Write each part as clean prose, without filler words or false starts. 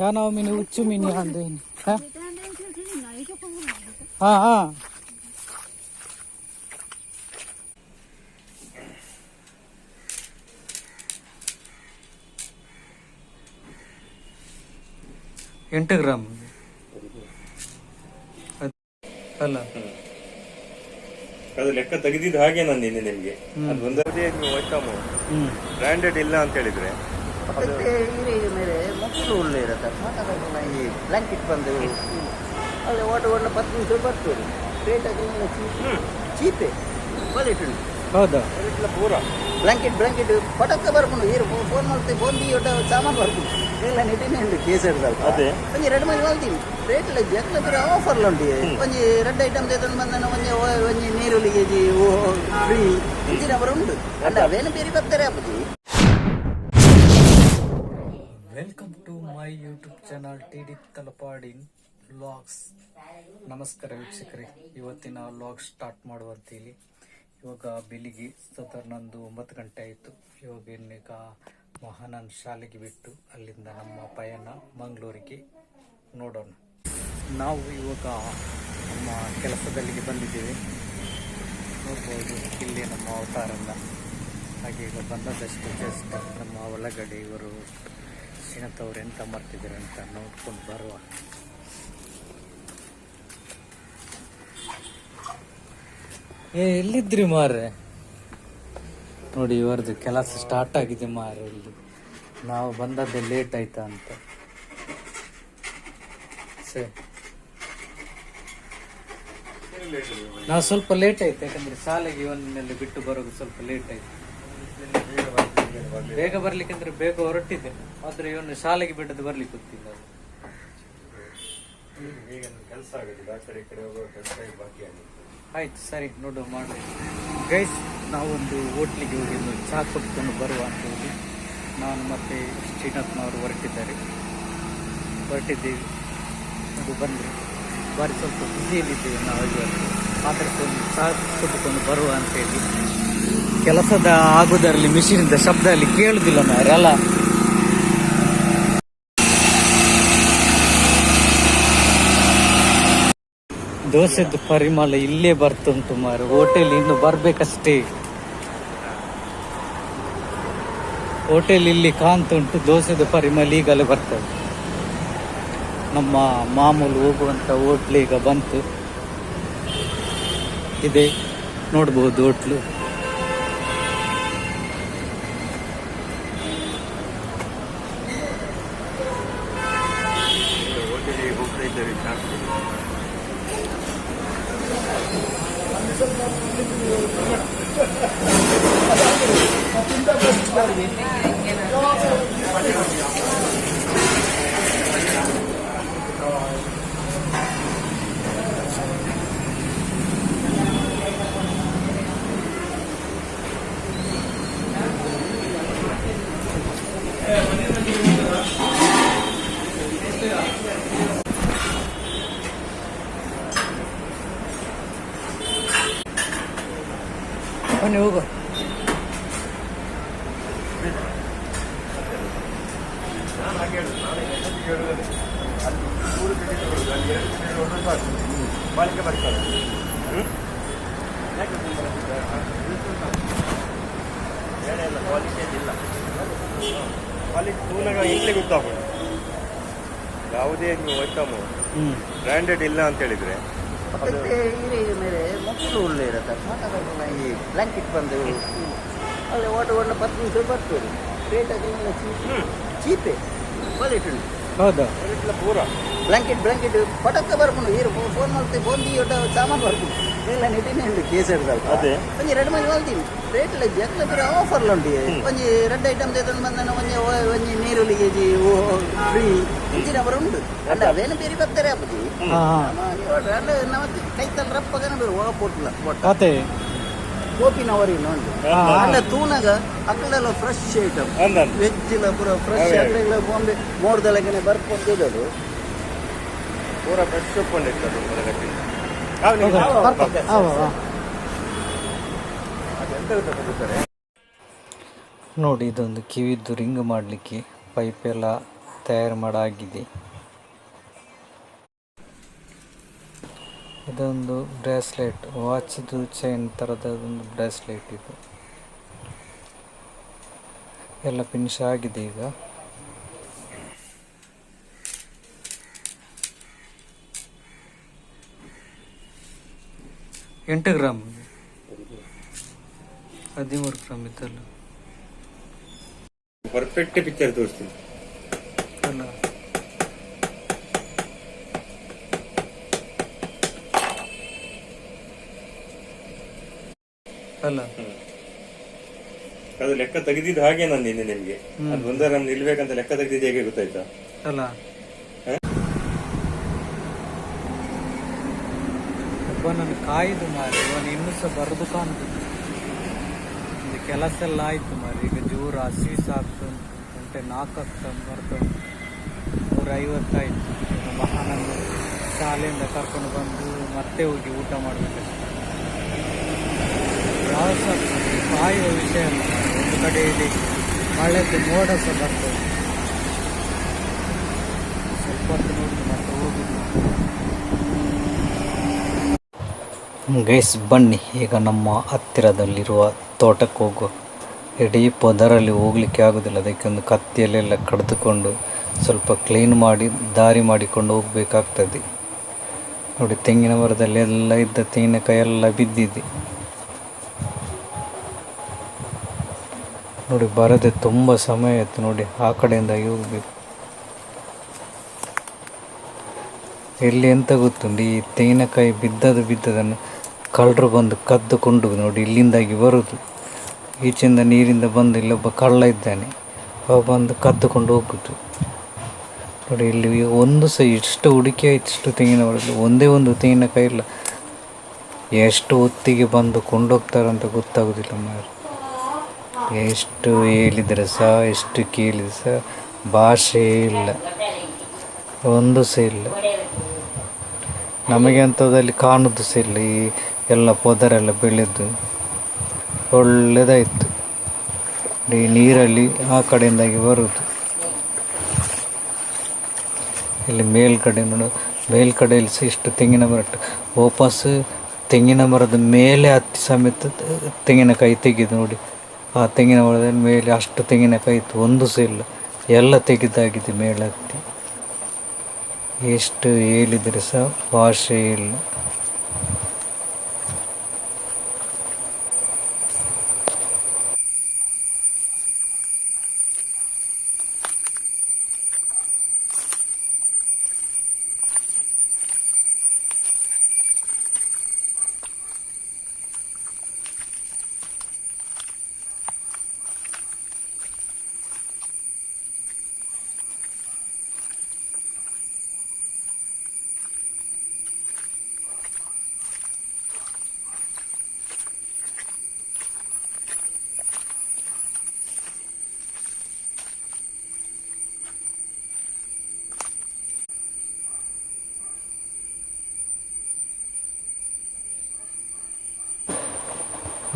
ಯಾವ ಮೀನು ಹುಚ್ಚು ಮೀನು ಅಂದೇನು ಹಾ ಹಾ ಎಂಟು ಗ್ರಾಮ್ ಅಲ್ಲ ಅದು ಲೆಕ್ಕ ತೆಗೆದಿದ್ದು ಹಾಗೆ ನಂದಿನಿ ನಿಮ್ಗೆ ಅದು ಒಂದೇ ಒಯ್ತಾಮು ಬ್ರಾಂಡೆಡ್ ಇಲ್ಲ ಅಂತ ಹೇಳಿದ್ರೆ ಮೇಲೆ ಮಕ್ಕಳು ಒಳ್ಳೆ ಇರುತ್ತೆ ಈ ಬ್ಲಾಂಕೆಟ್ ಬಂದು ಅಲ್ಲಿ ಓಟ 10 ನಿಮಿಷ ಬರ್ತದೆ ರೇಟ್ ಆಗಿ ಚೀಪೆ ಕ್ವಾಲಿಟಿ ಉಂಟು ಹೌದಾ ಪೂರ ಬ್ಲಾಂಕೆಟ್ ಪಟಕ್ಕ ಬರ್ಕೊಂಡು ಈರು ಫೋನ್ ಮಾಡ್ತೀವಿ ಫೋನ್ ಒಟ್ಟ ಸಾಮಾನು ಬರ್ಕೊಂಡು ಎಲ್ಲ ನೆಟ್ಟಿನೇ ಉಂಟು ಕೇಸ್ ಹಿಡ್ದಲ್ಲ ಅದೇ ಒಂಜಿ 2 ಹೇಳ್ತೀನಿ ರೇಟ್ ಇಲ್ಲ ಎಕ್ಲ ಆಫರ್ಲ ಉಂಟು ಒಂಜಿ 2 ಐಟಮ್ ತೆಗೆದು ಬಂದ ಒಂಜಿ ನೀರುಳ್ಳಿ ಕೆಜಿ ಫ್ರೀ ಇಂಚಿನ ಬರ ಉಂಟು ಅಲ್ಲ ಅವೇನು ಬೇರೆ ಬರ್ತಾರೆ ಅಪ್ಪಜಿ. Welcome to my YouTube channel TD Talapady vlogs. ನಮಸ್ಕಾರ ವೀಕ್ಷಕರೇ, ಇವತ್ತಿನ ವ್ಲಾಗ್ ಸ್ಟಾರ್ಟ್ ಮಾಡುವಂತೇಳಿ. ಇವಾಗ ಬೆಳಿಗ್ಗೆ ಸಾಧಾರಣ 9 ಗಂಟೆ ಆಯಿತು. ಇವಾಗ ಇನ್ನೀಗ ಮಹಾನಂದ್ ಶಾಲೆಗೆ ಬಿಟ್ಟು ಅಲ್ಲಿಂದ ನಮ್ಮ ಪಯಣ ಮಂಗಳೂರಿಗೆ ನೋಡೋಣ. ನಾವು ಇವಾಗ ನಮ್ಮ ಕೆಲಸದಲ್ಲಿಗೆ ಬಂದಿದ್ದೇವೆ, ನೋಡ್ಬೋದು ಇಲ್ಲಿ ನಮ್ಮ ಅವತಾರನ್ನ. ಹಾಗೆ ಈಗ ಬಂದದಷ್ಟು ಜಸ್ಟ್ ನಮ್ಮ ಒಳಗಡೆ ಇವರು ಶ್ರೀನಾಥ್ ಎಂತ ಮಾಡ್ತಿದ್ದಾರೆ ಅಂತ ನೋಡ್ಕೊಂಡು ಬರುವ. ಎಲ್ಲಿದ್ರಿ ಮಾರ್ರೆ? ನೋಡಿ ಇವರದ್ದು ಕೆಲಸ ಸ್ಟಾರ್ಟ್ ಆಗಿದೆ ಮಾರ್ರೆ. ಇಲ್ಲಿ ನಾವು ಬಂದದ್ದೇ ಲೇಟ್ ಆಯ್ತಾ ಅಂತ. ಸರಿ, ನಾವು ಸ್ವಲ್ಪ ಲೇಟ್ ಆಯ್ತು, ಯಾಕಂದ್ರೆ ಶಾಲೆಗೆ ಇವನ್ನೆಲ್ಲ ಬಿಟ್ಟು ಬರೋದು ಸ್ವಲ್ಪ ಲೇಟ್ ಆಯ್ತು. ಬೇಗ ಬರ್ಲಿಕ್ಕೆ ಅಂದ್ರೆ ಬೇಗ ಹೊರಟಿದೆ, ಆದ್ರೆ ಇವನು ಶಾಲೆಗೆ ಬಿಟ್ಟದ್ದು ಬರ್ಲಿಕ್ಕೆ ಗೊತ್ತಿಲ್ಲ. ಆಯ್ತು, ಸರಿ, ನೋಡು ಮಾಡಿ ಗೈಸ್. ನಾವೊಂದು ಹೋಟ್ಲಿಗೆ ಹೋಗಿ ಒಂದು ಚಹಾ ಕೊಟ್ಕೊಂಡು ಬರುವ ಅಂತ ಹೇಳಿ ನಾನು ಮತ್ತೆ ಶ್ರೀನಾಥ್ನವರು ಹೊರಟಿದ್ದೀವಿ. ಅದು ಬಂದರೆ ಬಾರಿ ಸ್ವಲ್ಪ ಬ್ಯುಸಿಯಲ್ಲಿದ್ದೇವೆ ನಾವು. ಆದರೆ ಒಂದು ಚಹಾ ಕೊಟ್ಟುಕೊಂಡು ಬರುವ ಅಂತೇಳಿ. ಕೆಲಸದ ಆಗುವುದರಲ್ಲಿ ಮಿಷಿನಿಂದ ಶಬ್ದ ಅಲ್ಲಿ ಕೇಳುವುದಿಲ್ಲ ಮಾರೆ ಅಲ್ಲ. ದೋಸೆದು ಪರಿಮಳ ಇಲ್ಲೇ ಬರ್ತುಂಟು ಮಾರು. ಹೋಟೆಲ್ ಇನ್ನು ಬರ್ಬೇಕಷ್ಟೇ. ಹೋಟೆಲ್ ಇಲ್ಲಿ ಕಾಣ್ತುಂಟು, ದೋಸೆದು ಪರಿಮಳ ಈಗಲೇ ಬರ್ತದೆ. ನಮ್ಮ ಮಾಮೂಲು ಹೋಗುವಂತ ಹೋಟ್ಲು ಈಗ ಬಂತು. ಇದೆ ನೋಡ್ಬೋದು ಹೋಟ್ಲು. ಬನ್ನಿ ಹೋಗು. ಇಲ್ಲಿ ಗೊತ್ತಾಗ್ಬೋದು ಯಾವುದೇ ಒಯ್ತಾಮು ಬ್ರಾಂಡೆಡ್ ಇಲ್ಲ ಅಂತ ಹೇಳಿದ್ರೆ ಮೇಲೆ ಮಕ್ಕಳು ಒಳ್ಳೆ ಇರುತ್ತೆ. ಈ ಬ್ಲಾಂಕೆಟ್ ಬಂದು ಅಲ್ಲಿ ಓಟ 10 ನಿಮಿಷ ಬರ್ತದೆ. ರೇಟ್ ಆಗಿ ಚೀಪೆ ಕ್ವಾಲಿಟಿ ಉಂಟು. ಹೌದಾ? ಪೂರ ಬ್ಲಾಂಕೆಟ್ ಪಟಕ್ಕ ಬರ್ಕೊಂಡು ಈರು ಫೋನ್ ಮಾಡ್ತೀವಿ ಫೋನ್ ಒಟ್ಟ ಸಾಮಾನು ಬರ್ಕೊಂಡು ಎಲ್ಲ ನೆಟ್ಟಿನೇ ಉಂಟು ಕೇಸ್ ಹಿಡ್ದಲ್ಲ. ಅದೇ ಒಂಜಿ 2 ಹೇಳ್ತೀನಿ ರೇಟ್ ಇಲ್ಲ ಎಕ್ಲ ಬೇರೆ ಆಫರ್ಲ ಉಂಟು. ಒಂಜಿ 2 ಐಟಮ್ ತೆಗೆದು ಬಂದ ಒಂಜಿ ನೀರುಳ್ಳಿ ಕೆಜಿ ಫ್ರೀ ಇಂಚಿನ ಬರ ಉಂಟು. ಅಲ್ಲ ಅವೇನು ಬೇರೆ ಬರ್ತಾರೆ ಅಪ್ಪಜಿ. ನಾವು ಕೈತಲ್ಲ ರಪ್ಪಗನ ಬೇರೆ ಹೋಗ ಪೋಟ್ಲ ಕೋಪಿನವರಿ ಉಂಟು. ಅಲ್ಲ ತೂನಾಗ ಅಕ್ಕಳೆಲ್ಲ ಫ್ರೆಶ್ ಐಟಮ್, ವೆಜ್ ಇಲ್ಲ ಪೂರ ಫ್ರೆಶ್. ಅಕ್ಕಳೆಲ್ಲ ಬಾಂಬೆ ಮೋಡ್ದಲಗನೆ ಬರ್ಕೊಂಡಿದ್ದದು ಪೂರ ಫ್ರೆಶ್ ಒಪ್ಕೊಂಡಿರ್ತದೆ. ನೋಡಿ, ಇದೊಂದು ಕಿವಿದ್ದು ರಿಂಗ್ ಮಾಡಲಿಕ್ಕೆ ಪೈಪ್ ಎಲ್ಲ ತಯಾರು ಮಾಡಾಗಿದೆ. ಇದೊಂದು ಬ್ರೇಸ್ಲೆಟ್, ವಾಚ್ದು ಚೈನ್ ಥರದೊಂದು ಬ್ರೇಸ್ಲೆಟ್. ಇದು ಎಲ್ಲ ಫಿನಿಶ್ ಆಗಿದೆ. ಈಗ 8 ಗ್ರಾಮ್ 13 ಗ್ರಾಮ್ ಇದ್ದಲ್ಲ. ಪರ್ಫೆಕ್ಟ್ ಪಿಕ್ಚರ್ ತೋರಿಸ್ತೀನಿ ಅಲ್ಲ ಅಲ್ಲ ಅದು ಲೆಕ್ಕ ತೆಗೆದಿದ್ದು ಹಾಗೆ ನಾನು ನಿನ್ನೆ ನಿಮ್ಗೆ ಅದು ಒಂದರ ನಿಲ್ಬೇಕಂತ ಲೆಕ್ಕ ತೆಗೆದಿದ್ದು ಹೇಗೆ ಗೊತ್ತಾಯ್ತಾ? ಅಲ್ಲ ಒಬ್ಬ ನನ್ನ ಕಾಯ್ದು ಮಾರಿ, ಇವನು ಇನ್ನೂ ಸಹ ಬರೆದು ಕಾಣ್ತದೆ. ಇದು ಕೆಲಸ ಎಲ್ಲ ಆಯ್ತು ಮಾರಿ. ಈಗ ಜೋರು ಹಸೀಸ್ ಆಗ್ತದೆ, ಗಂಟೆ 4 ಆಗ್ತದೆ, ಬರ್ತದೆ 150 ಆಯ್ತು. ಈಗ ಮಹಾನನ್ನು ಶಾಲೆಯಿಂದ ಕರ್ಕೊಂಡು ಬಂದು ಮತ್ತೆ ಹೋಗಿ ಊಟ ಮಾಡಬೇಕಷ್ಟೆ. ಪ್ರವಾಸ ಕಾಯುವ ವಿಷಯ ಅಲ್ಲ. ಒಂದು ಕಡೆಯಲ್ಲಿ ಮಳೆದು ಮೋಡ ಸಹ ಬರ್ತದೆ. ಸ್ವಲ್ಪ ಹೊತ್ತು ನೋಡಿ ಮತ್ತೆ ಹೋಗುದು. ಗೈಸ್ ಬನ್ನಿ, ಈಗ ನಮ್ಮ ಹತ್ತಿರದಲ್ಲಿರುವ ತೋಟಕ್ಕೆ ಹೋಗುವ. ಇಡೀ ಪೊದರಲ್ಲಿ ಹೋಗ್ಲಿಕ್ಕೆ ಆಗೋದಿಲ್ಲ, ಅದಕ್ಕೆ ಒಂದು ಕತ್ತಿಯಲ್ಲೆಲ್ಲ ಕಡಿದುಕೊಂಡು ಸ್ವಲ್ಪ ಕ್ಲೀನ್ ಮಾಡಿ ದಾರಿ ಮಾಡಿಕೊಂಡು ಹೋಗಬೇಕಾಗ್ತದೆ. ನೋಡಿ, ತೆಂಗಿನ ಮರದಲ್ಲಿ ಎಲ್ಲ ಇದ್ದ ತೆಂಗಿನಕಾಯಿ ಎಲ್ಲ ಬಿದ್ದಿದೆ. ನೋಡಿ, ಬರದೆ ತುಂಬ ಸಮಯ ಆಯಿತು. ನೋಡಿ, ಆ ಕಡೆಯಿಂದ ಹೋಗಬೇಕು. ಎಲ್ಲಿ ಎಂತ ಗೊತ್ತುಂಟು, ಈ ತೆಂಗಿನಕಾಯಿ ಬಿದ್ದದನ್ನು ಕಳ್ಳರು ಬಂದು ಕದ್ದುಕೊಂಡು ನೋಡಿ ಇಲ್ಲಿಂದಾಗಿ ಬರುವುದು. ಈಚಿಂದ ನೀರಿಂದ ಬಂದು ಇಲ್ಲೊಬ್ಬ ಕಳ್ಳ ಇದ್ದಾನೆ, ಅವ ಬಂದು ಕದ್ದುಕೊಂಡು ಹೋಗುದು. ನೋಡಿ, ಇಲ್ಲಿ ಒಂದು ಸಹ ಇಷ್ಟು ಹುಡುಕಿ ಆಯ್ತು. ಇಷ್ಟು ತೆಂಗಿನ ಮರದಲ್ಲಿ ಒಂದೇ ಒಂದು ತೆಂಗಿನಕಾಯಿ ಇಲ್ಲ. ಎಷ್ಟು ಹೊತ್ತಿಗೆ ಬಂದು ಕೊಂಡೋಗ್ತಾರಂತ ಗೊತ್ತಾಗೋದಿಲ್ಲ ಮಾರು. ಎಷ್ಟು ಹೇಳಿದರೆ ಸಹ, ಎಷ್ಟು ಕೇಳಿದರೆ ಸಹ ಭಾಷೆ ಇಲ್ಲ, ಒಂದು ಸಹ ಇಲ್ಲ. ನಮಗೆ ಅಂಥದ್ದಲ್ಲಿ ಕಾಣೋದು ಸಹ ಇಲ್ಲ. ಈ ಎಲ್ಲ ಪೊದರೆಲ್ಲ ಬೆಳೆದು ಒಳ್ಳೆದಾಯಿತು. ಈ ನೀರಲ್ಲಿ ಆ ಕಡೆಯಿಂದಾಗಿ ಬರುವುದು. ಇಲ್ಲಿ ಮೇಲ್ಕಡೆಯಲ್ಲಿ ಸಹ ಇಷ್ಟು ತೆಂಗಿನ ಮರ. ವಾಪಸ್ ತೆಂಗಿನ ಮರದ ಮೇಲೆ ಹತ್ತಿ ಸಮೇತ ತೆಂಗಿನಕಾಯಿ ತೆಗೆದು ನೋಡಿ. ಆ ತೆಂಗಿನ ಮರದ ಮೇಲೆ ಅಷ್ಟು ತೆಂಗಿನಕಾಯಿ ಇತ್ತು, ಒಂದು ಸಹ ಇಲ್ಲ, ಎಲ್ಲ ತೆಗೆದಾಗಿದೆ ಮೇಲೆ ಹತ್ತಿ. ಎಷ್ಟು ಹೇಳಿದರೆ ಸಹ ಭಾಷೆ ಇಲ್ಲ.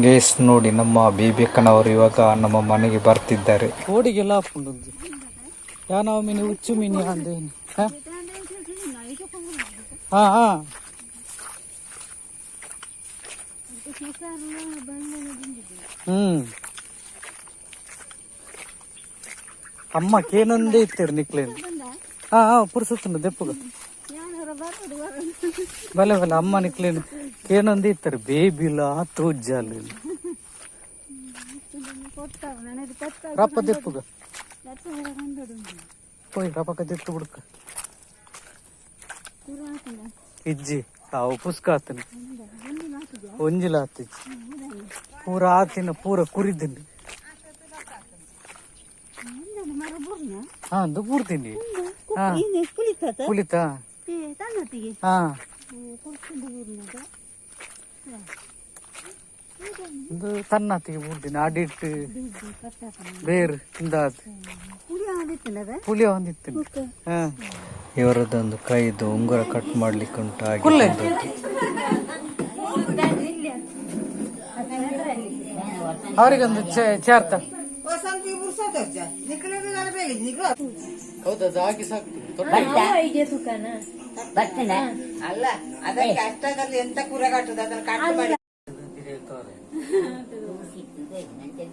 ಗೇಸ್ ನೋಡಿ, ನಮ್ಮ ಬೇಬೇಕನವರು ಇವಾಗ ನಮ್ಮ ಮನೆಗೆ ಬರ್ತಿದ್ದಾರೆ. ಕೋಡಿಗೆಲ್ಲ ಹಾಕೊಂಡು ಯಾವ ಮೀನು ಹುಚ್ಚು ಮೀನು ಅಂದೇನು. ಹಾ ಹಾ ಅಮ್ಮಕ್ಕೇನೊಂದೇ ಇತ್ತೇರು ನಿಕ್ಲೇನು. ಹಾ ಪುರ್ಸುತ್ತುಂಡು ದೆಪ್ಪಗ ಬಲೆ ಬಲೆ ಅಮ್ಮ ನಿಕ್ಲೇನು ಕೇನೊಂದು ಇತ್ತಾರೆ. ಬೇಬಿಲ್ಲ ತೂಜ್ಜಾಲ ರಪ್ಪ ದೆಪ್ಪುಗ పోయి రపక తెత్తు ఉడక ಇಜ್ಜಿ ಅವು ಪುಸ್ಕ ಆತನ ಒಂಜಿಲ ಆತಿಜ್ಜಿ ಪೂರ ಆತಿನ ಪೂರ ಕುರಿದ್ದೀನಿ. ಹಾ ದುಪೂರ್ತೀನಿ. ಹಾ ಕುಲಿತಾ ಹಾ ಇದು ತನ್ನತಿಗೆ ಬೂರ್ತೀನಿ ಆಡಿಟ್ಟು ಬೇರು ಇಂದಾದ ಪುಳಿಯ ಹೊಂದಿತ್ತು. ಹಾ ಇವರದೊಂದು ಕೈದು ಉಂಗುರ ಕಟ್ ಮಾಡ್ಲಿಕ್ಕೆ ಉಂಟು. ಹಾಗೆ ಅವರಿಗೊಂದು ಚೇರ್ತ ಹೌದಾ ಅದು ಹಾಕಿ ಸಾಕು ಬರ್ತೇನೆ ಅಲ್ಲ ಅದಕ್ಕೆ ಅಷ್ಟದಲ್ಲಿ ಎಂತ ಕೂರ ಕಟ್ಟುದು ಅದನ್ನ ಕಟ್ಟು ಮಾಡಿ ಹಿರಿಯತವ್ರೆ. ಸಿಕ್ಕಿದೆ ನಂಗೆ